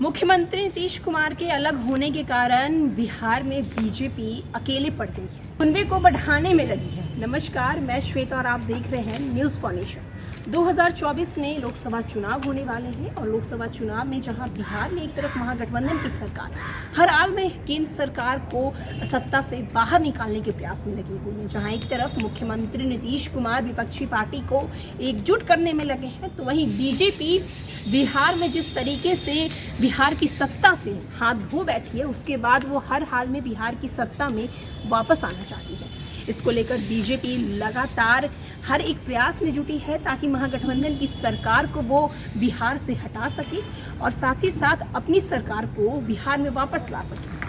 मुख्यमंत्री नीतीश कुमार के अलग होने के कारण बिहार में बीजेपी अकेले पड़ गई है, कुनबे को बढ़ाने में लगी है। नमस्कार, मैं श्वेता और आप देख रहे हैं न्यूज फॉर नेशन। 2024 में लोकसभा चुनाव होने वाले हैं और लोकसभा चुनाव में जहां बिहार में एक तरफ महागठबंधन की सरकार हर हाल में केंद्र सरकार को सत्ता से बाहर निकालने के प्रयास में लगी हुई है, जहां एक तरफ मुख्यमंत्री नीतीश कुमार विपक्षी पार्टी को एकजुट करने में लगे हैं, तो वहीं बीजेपी बिहार में जिस तरीके से बिहार की सत्ता से हाथ धो बैठी है, उसके बाद वो हर हाल में बिहार की सत्ता में वापस आना चाहती है। इसको लेकर बीजेपी लगातार हर एक प्रयास में जुटी है ताकि महागठबंधन की सरकार को वो बिहार से हटा सके और साथ ही साथ अपनी सरकार को बिहार में वापस ला सके।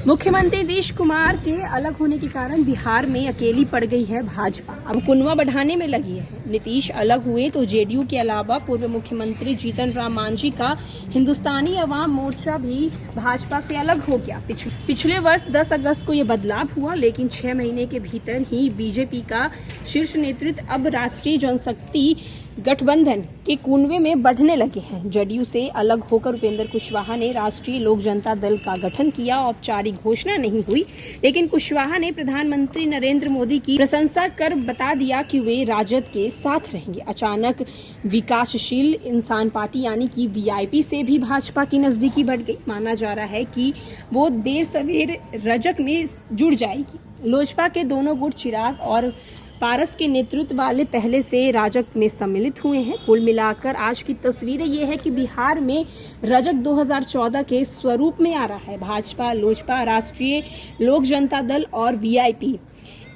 मुख्यमंत्री नीतीश कुमार के अलग होने के कारण बिहार में अकेली पड़ गई है भाजपा, अब कुनबा बढ़ाने में लगी है। नीतीश अलग हुए तो जेडीयू के अलावा पूर्व मुख्यमंत्री जीतन राम मांझी का हिंदुस्तानी अवाम मोर्चा भी भाजपा से अलग हो गया। पिछले वर्ष 10 अगस्त को यह बदलाव हुआ, लेकिन 6 महीने के भीतर ही बीजेपी का शीर्ष नेतृत्व अब राष्ट्रीय जनशक्ति गठबंधन के कुनबे में बढ़ने लगे हैं। जदयू से अलग होकर उपेंद्र कुशवाहा ने राष्ट्रीय लोक जनता दल का गठन किया। औपचारिक घोषणा नहीं हुई, लेकिन कुशवाहा ने प्रधानमंत्री नरेंद्र मोदी की प्रशंसा कर बता दिया कि वे राजद के साथ रहेंगे। अचानक विकासशील इंसान पार्टी यानी कि वीआईपी से भी भाजपा की नजदीकी बढ़ गई। माना जा रहा है कि वो देर सवेर रजक में जुड़ जाएगी। लोजपा के दोनों गुट चिराग और पारस के नेतृत्व वाले पहले से राजग में सम्मिलित हुए हैं। कुल मिलाकर आज की तस्वीरें ये है कि बिहार में रजक 2014 के स्वरूप में आ रहा है। भाजपा, लोजपा, राष्ट्रीय लोक जनता दल और वीआईपी।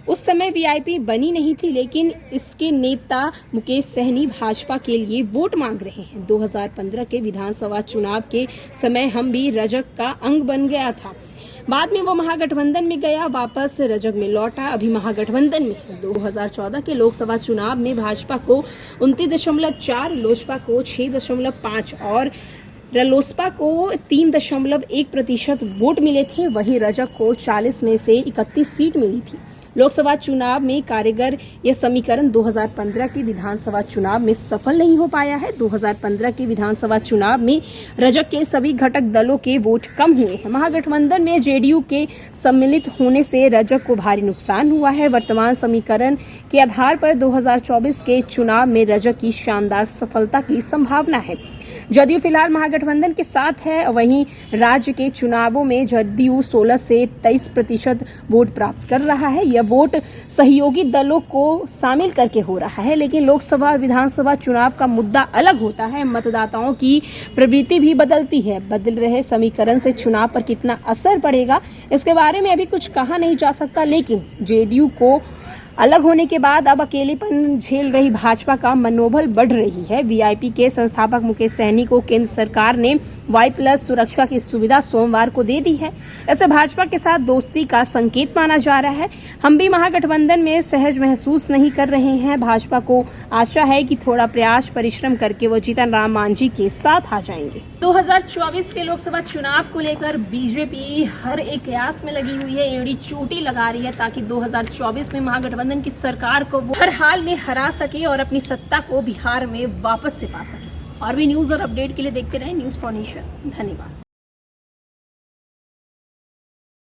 उस समय वीआईपी बनी नहीं थी, लेकिन इसके नेता मुकेश सहनी भाजपा के लिए वोट मांग रहे हैं। 2015 के विधानसभा चुनाव के समय हम भी रजक का अंग बन गया था। बाद में वो महागठबंधन में गया, वापस रजग में लौटा, अभी महागठबंधन में है। 2014 के लोकसभा चुनाव में भाजपा को 29.4, लोजपा को 6.5 और रालोसपा को 3.1% वोट मिले थे। वहीं रजग को 40 में से 31 सीट मिली थी। लोकसभा चुनाव में कारीगर यह समीकरण 2015 के विधानसभा चुनाव में सफल नहीं हो पाया है। 2015 के विधानसभा चुनाव में रजग के सभी घटक दलों के वोट कम हुए हैं। महागठबंधन में जेडीयू के सम्मिलित होने से रजग को भारी नुकसान हुआ है। वर्तमान समीकरण के आधार पर 2024 के चुनाव में रजग की शानदार सफलता की संभावना है। जदयू फिलहाल महागठबंधन के साथ है। वहीं राज्य के चुनावों में जदयू 16 से 23% वोट प्राप्त कर रहा है। यह वोट सहयोगी दलों को शामिल करके हो रहा है, लेकिन लोकसभा विधानसभा चुनाव का मुद्दा अलग होता है। मतदाताओं की प्रवृत्ति भी बदलती है। बदल रहे समीकरण से चुनाव पर कितना असर पड़ेगा, इसके बारे में अभी कुछ कहा नहीं जा सकता, लेकिन जेडीयू को अलग होने के बाद अब अकेलेपन झेल रही भाजपा का मनोबल बढ़ रही है। वीआईपी के संस्थापक मुकेश सहनी को केंद्र सरकार ने Y+ सुरक्षा की सुविधा सोमवार को दे दी है। ऐसे भाजपा के साथ दोस्ती का संकेत माना जा रहा है। हम भी महागठबंधन में सहज महसूस नहीं कर रहे हैं। भाजपा को आशा है कि थोड़ा प्रयास परिश्रम करके वो जीतन राम मांझी के साथ आ जाएंगे। 2024 के लोकसभा चुनाव को लेकर बीजेपी हर एक प्रयास में लगी हुई है, एड़ी चोटी लगा रही है ताकि 2024 में महागठबंधन की सरकार को वो हर हाल में हरा सके और अपनी सत्ता को बिहार में वापस से पा सके। और भी न्यूज और अपडेट के लिए देखते रहें न्यूज फॉर नेशन। धन्यवाद।